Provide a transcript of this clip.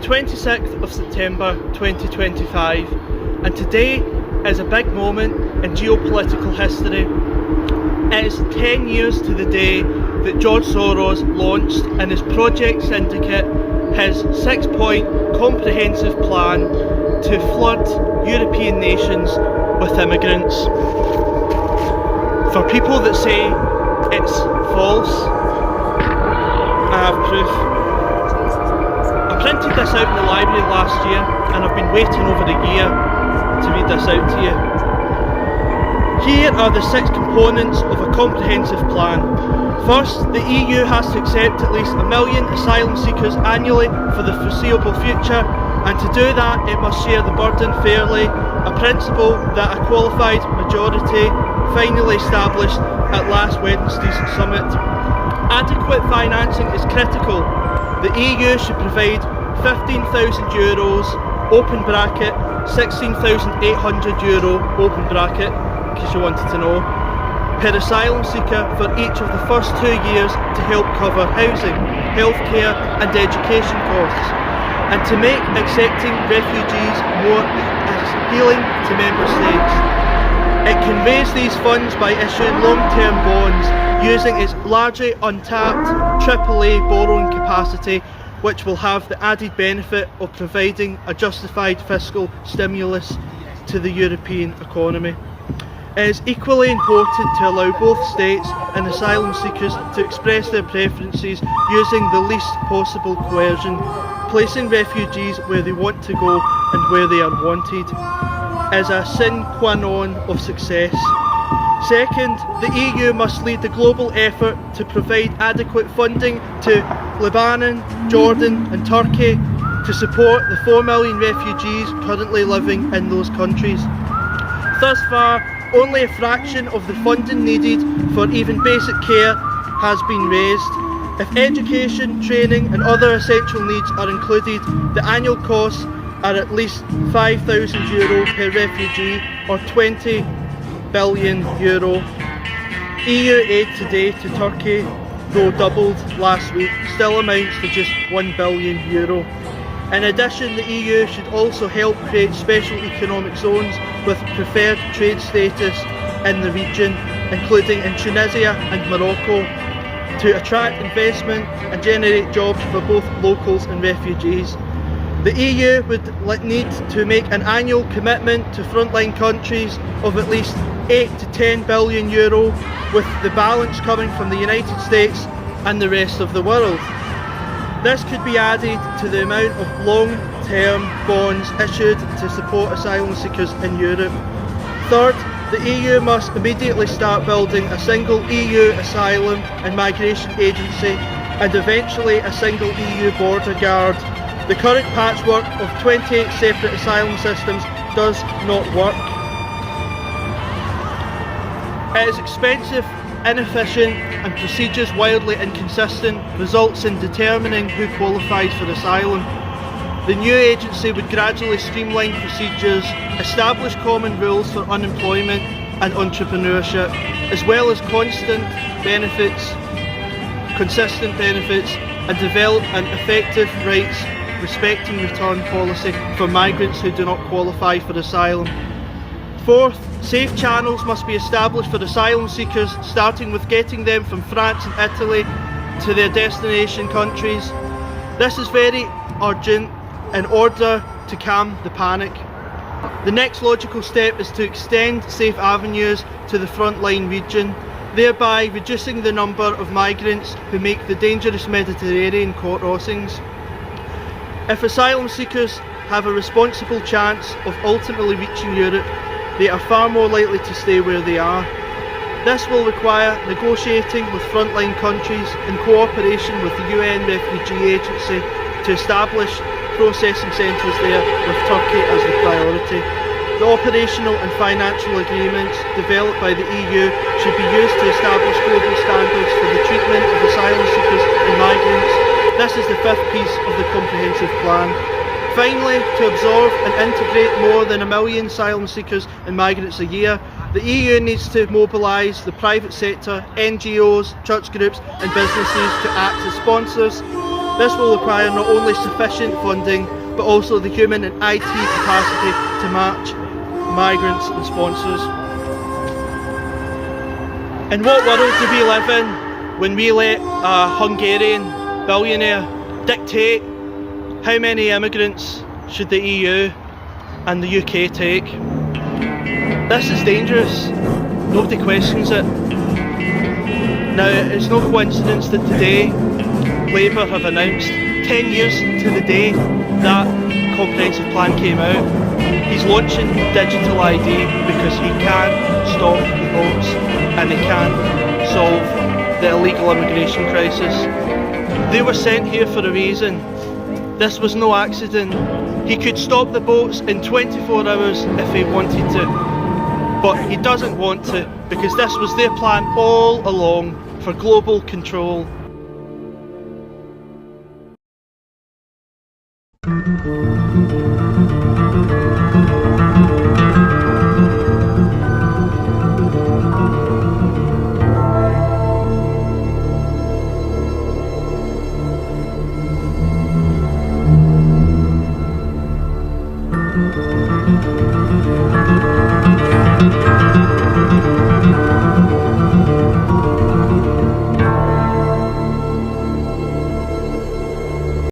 26th of September 2025, and today is a big moment in geopolitical history. It is 10 years to the day that George Soros launched in his Project Syndicate his 6-point comprehensive plan to flood European nations with immigrants. For people that say it's false, I have proof. I printed this out in the library last year and I've been waiting over a year to read this out to you. Here are the 6 components of a comprehensive plan. First, the EU has to accept at least 1 million asylum seekers annually for the foreseeable future, and to do that it must share the burden fairly, a principle that a qualified majority finally established at last Wednesday's summit. Adequate financing is critical. The EU should provide €15,000, open bracket, €16,800, open bracket, in case you wanted to know, per asylum seeker for each of the first 2 years to help cover housing, healthcare and education costs, and to make accepting refugees more appealing to member states. It can raise these funds by issuing long-term bonds using its largely untapped AAA borrowing capacity, which will have the added benefit of providing a justified fiscal stimulus to the European economy. It is equally important to allow both states and asylum seekers to express their preferences using the least possible coercion, placing refugees where they want to go and where they are wanted is a sine qua non of success. Second, the EU must lead the global effort to provide adequate funding to Lebanon, Jordan and Turkey to support the 4 million refugees currently living in those countries. Thus far, only a fraction of the funding needed for even basic care has been raised. If education, training and other essential needs are included, the annual costs are at least €5,000 per refugee or €20 billion. EU aid today to Turkey, though doubled last week, still amounts to just €1 billion. In addition, the EU should also help create special economic zones with preferred trade status in the region, including in Tunisia and Morocco, to attract investment and generate jobs for both locals and refugees. The EU would need to make an annual commitment to frontline countries of at least €8 to €10 billion, with the balance coming from the United States and the rest of the world. This could be added to the amount of long-term bonds issued to support asylum seekers in Europe. Third, the EU must immediately start building a single EU asylum and migration agency and eventually a single EU border guard. The current patchwork of 28 separate asylum systems does not work. It is expensive, inefficient and procedures wildly inconsistent results in determining who qualifies for asylum. The new agency would gradually streamline procedures, establish common rules for unemployment and entrepreneurship, as well as consistent benefits, and develop an effective rights respecting return policy for migrants who do not qualify for asylum. Fourth, safe channels must be established for asylum seekers, starting with getting them from France and Italy to their destination countries. This is very urgent in order to calm the panic. The next logical step is to extend safe avenues to the frontline region, thereby reducing the number of migrants who make the dangerous Mediterranean crossings. If asylum seekers have a responsible chance of ultimately reaching Europe, they are far more likely to stay where they are. This will require negotiating with frontline countries in cooperation with the UN Refugee Agency to establish processing centres there, with Turkey as the priority. The operational and financial agreements developed by the EU should be used to establish global standards for the treatment of asylum seekers and migrants. This is the 5th piece of the comprehensive plan. Finally, to absorb and integrate more than 1 million asylum seekers and migrants a year, the EU needs to mobilise the private sector, NGOs, church groups and businesses to act as sponsors. This will require not only sufficient funding, but also the human and IT capacity to match migrants and sponsors. In what world do we live in when we let a Hungarian billionaire dictate how many immigrants should the EU and the UK take? This is dangerous. Nobody questions it. Now, it's no coincidence that today Labour have announced 10 years to the day that comprehensive plan came out. He's launching digital ID because he can stop the votes and he can solve the illegal immigration crisis. They were sent here for a reason. This was no accident. He could stop the boats in 24 hours if he wanted to, but he doesn't want to because this was their plan all along for global control.